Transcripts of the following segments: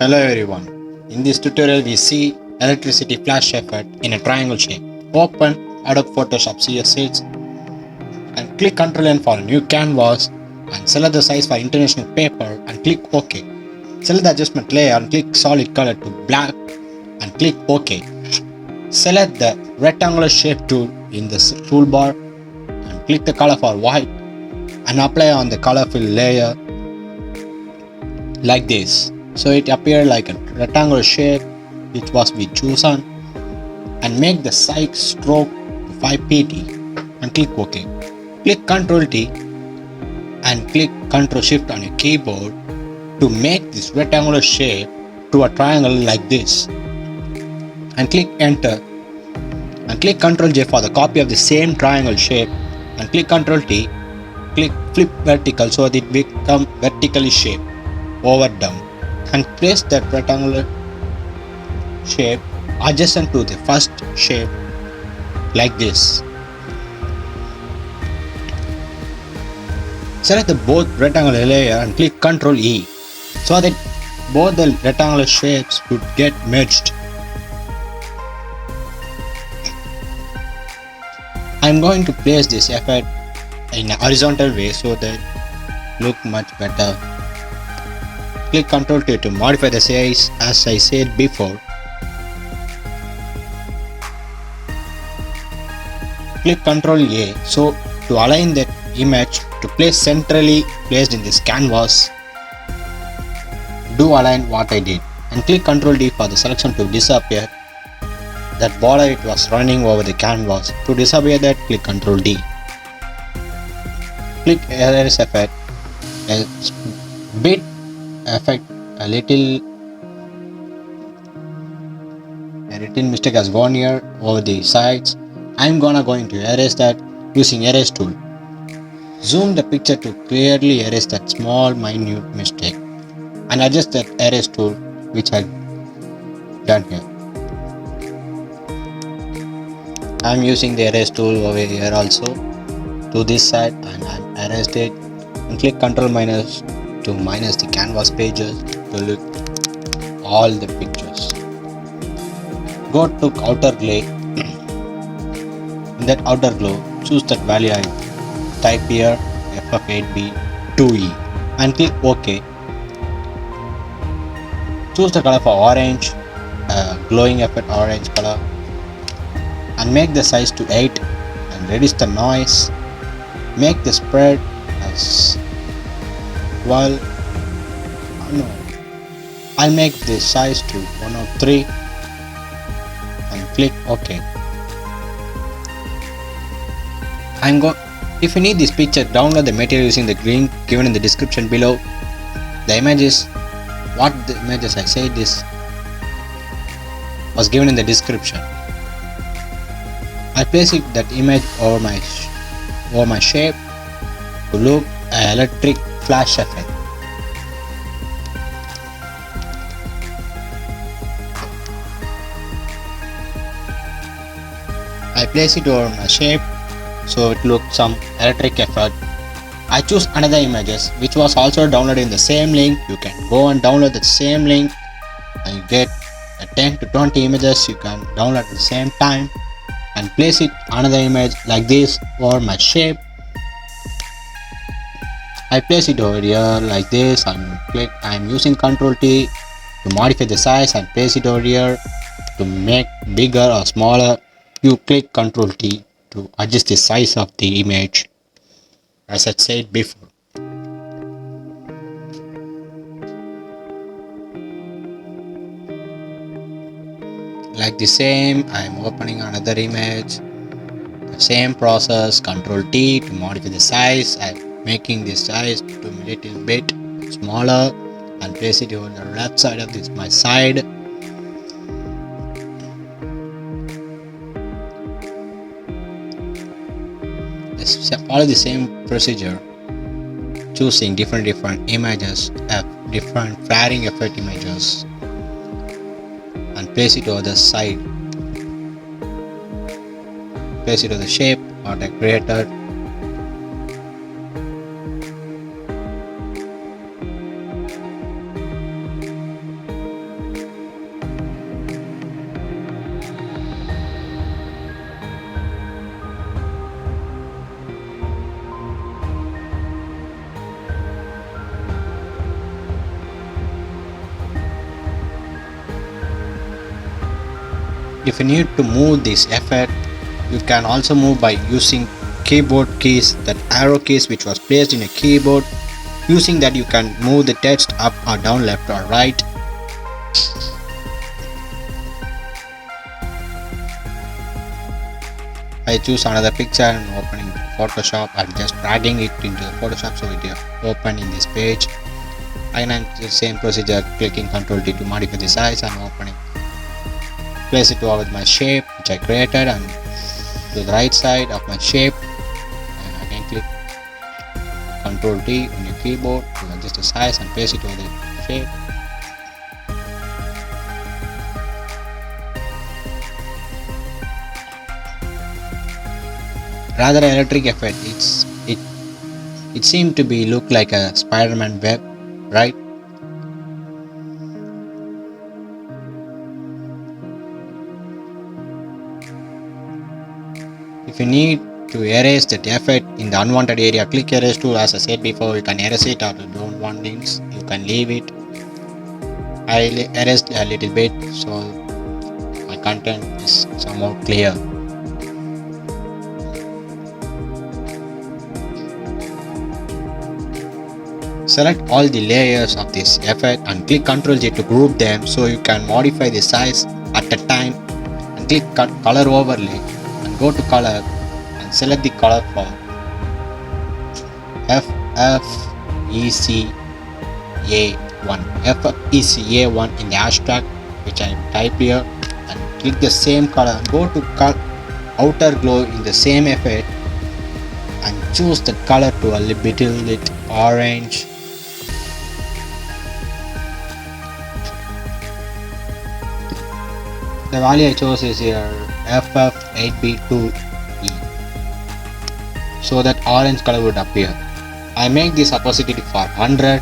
Hello everyone. In this tutorial we see electricity flash effect in a triangle shape. Open Adobe Photoshop CS6 and click Ctrl N for a new canvas and select the size for international paper and click OK. Select the adjustment layer and click solid color to black and click OK. Select the rectangular shape tool in the toolbar and click the color for white and apply on the color fill layer like this. So it appeared like a rectangular shape which was be chosen, and make the size stroke to 5 pt and click OK. Click Ctrl T and click Ctrl Shift on your keyboard to make this rectangular shape to a triangle like this and click Enter and click Ctrl J for the copy of the same triangle shape and click Ctrl T, click flip vertical so that it become vertically shaped over down and place that rectangular shape adjacent to the first shape like this. Select the both rectangular layer and click Ctrl E so that both the rectangular shapes would get merged. I am going to place this effect in a horizontal way so that look much better. Click Ctrl T to modify the size as I said before. Click Ctrl A so to align that image to place centrally placed in this canvas. Do align what I did and click Ctrl D for the selection to disappear. That border it was running over the canvas. To disappear that, click Ctrl D. Click Erase Effect. A bit effect a little mistake has gone here over the sides. I'm going to erase that using erase tool. Zoom the picture to clearly erase that small minute mistake and adjust that erase tool which I done here. I'm using the erase tool over here also to this side and I erased it and click Ctrl minus to minus the canvas pages to look all the pictures. Go to outer glare. In that outer glow, choose that value I type here FF8B 2E and click OK. Choose the color for orange, glowing effect orange color and make the size to 8 and reduce the noise. Make the spread as 12. I'll make the size to 103 and click OK. If you need this picture, download the material using the link given in the description below. The images, what the images I said this was given in the description. I place that image over my shape to look an electric flash effect. I place it over my shape so it looks some electric effect. I choose another images which was also downloaded in the same link. You can go and download the same link and you get 10 to 20 images you can download at the same time and place it another image like this over my shape. I place it over here like this and click. I am using Ctrl T to modify the size and place it over here. To make bigger or smaller, you click Ctrl T to adjust the size of the image as I said before. Like the same, I am opening another image. The same process, Ctrl T to modify the size. I am making the size to a little bit smaller and place it on the left side of this my side. Follow the same procedure, choosing different images, different flaring effect images and place it over the side. Place it on the shape or the creator. If you need to move this effect, you can also move by using keyboard keys, that arrow keys which was placed in a keyboard. Using that you can move the text up or down, left or right. I choose another picture and opening Photoshop and just dragging it into Photoshop so it will open in this page. Again, the same procedure, clicking Ctrl D to modify the size and opening. Place it over my shape which I created and to the right side of my shape, and again click Ctrl D on your keyboard to adjust the size and place it over the shape. Rather electric effect. It seemed to be look like a Spider-Man web, right? If you need to erase that effect in the unwanted area, click erase tool. As I said before, you can erase it, or if you don't want things, you can leave it. I erased a little bit so my content is somewhat clear. Select all the layers of this effect and click Ctrl J to group them so you can modify the size at a time, and click color overlay and go to color and select the color for FFECA1 FFECA1 in the hashtag which I type here, and click the same color and go to outer glow in the same effect and choose the color to a little bit orange. The value I chose is here FF8B2E, so that orange color would appear. I make this opacity for 100.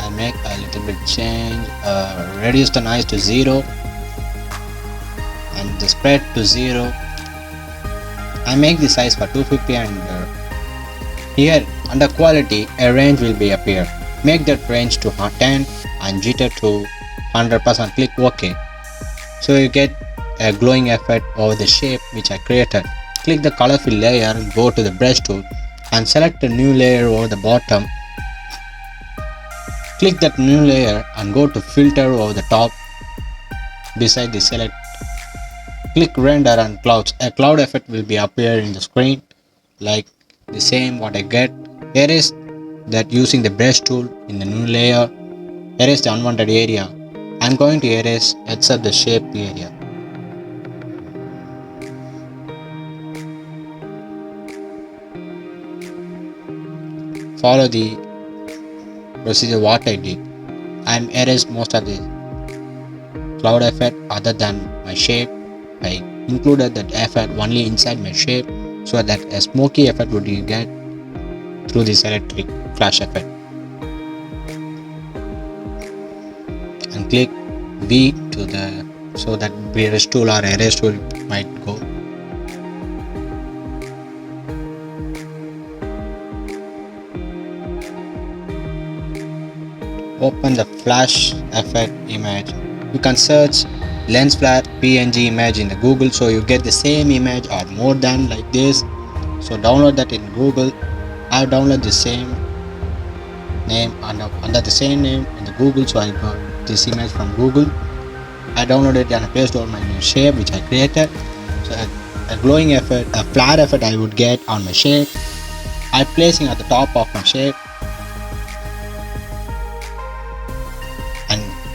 I make a little bit change, reduce the noise to 0 and the spread to 0. I make the size for 250 and here under quality a range will be appear. Make that range to 10 and jitter to 100%. Click OK. So you get a glowing effect over the shape which I created. Click the color fill layer and go to the brush tool and select a new layer over the bottom. Click that new layer and go to filter over the top beside the select. Click render and clouds. A cloud effect will be appear in the screen like the same what I get. Erase that using the brush tool in the new layer. Erase the unwanted area. I'm going to erase except the shape area. Follow the procedure what I did. I'm erased most of the cloud effect other than my shape. I included that effect only inside my shape so that a smoky effect would you get through this electric flash effect. And click V to the so that erase tool or erase tool might go. Open the flash effect image. You can search lens flare PNG image in the Google, so you get the same image or more than like this. So download that in Google. I download the same name under the same name in the Google, so I got this image from Google. I downloaded it and I pasted on my new shape which I created. So a glowing effect, a flare effect I would get on my shape. I'm placing at the top of my shape.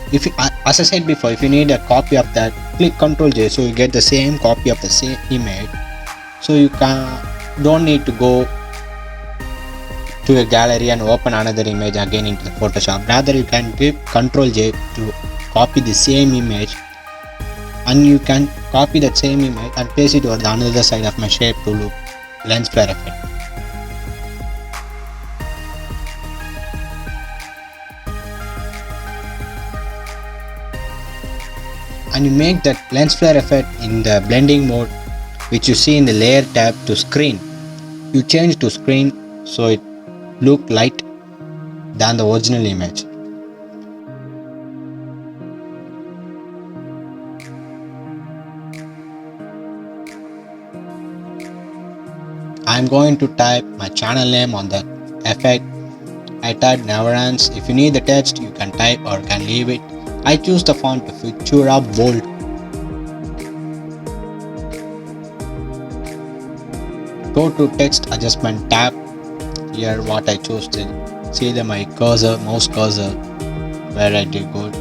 If you, as I said before, if you need a copy of that, click Ctrl J so you get the same copy of the same image. So you don't need to go to a gallery and open another image again into the Photoshop. Rather you can give Ctrl J to copy the same image, and you can copy that same image and place it over the another side of my shape to look lens flare effect. And you make that lens flare effect in the blending mode which you see in the layer tab to screen. You change to screen so it look light than the original image. I'm going to type my channel name on the effect. I type Neverends. If you need the text, you can type or can leave it. I choose the font to Futura Bold. Go to text adjustment tab. Here what I choose to see my cursor, mouse cursor, where I did good,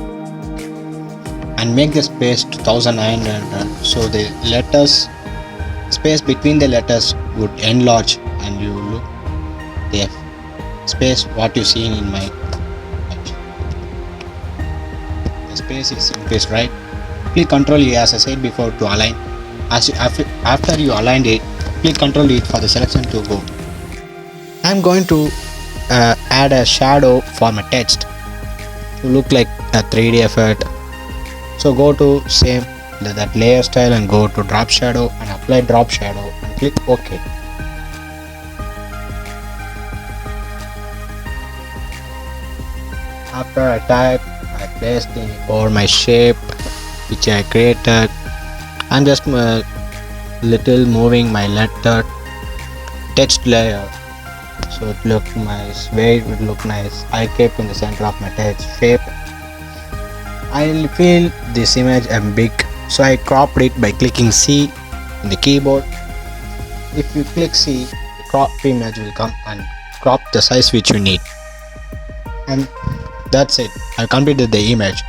and make the space to 1900 so the letters space between the letters would enlarge and you look the space what you see in my image. The space is increased, right? Click Ctrl E as I said before to align. After you aligned it, click Ctrl E for the selection to go. I'm going to add a shadow for my text to look like a 3D effect. So go to same that layer style and go to drop shadow and apply drop shadow and click OK. After I type, I place over my shape which I created. I'm just little moving my letter text layer so it look nice, way it would look nice. I kept in the center of my text shape. I feel this image big, so I cropped it by clicking C in the keyboard. If you click C, the crop image will come and crop the size which you need. And that's it. I completed the image.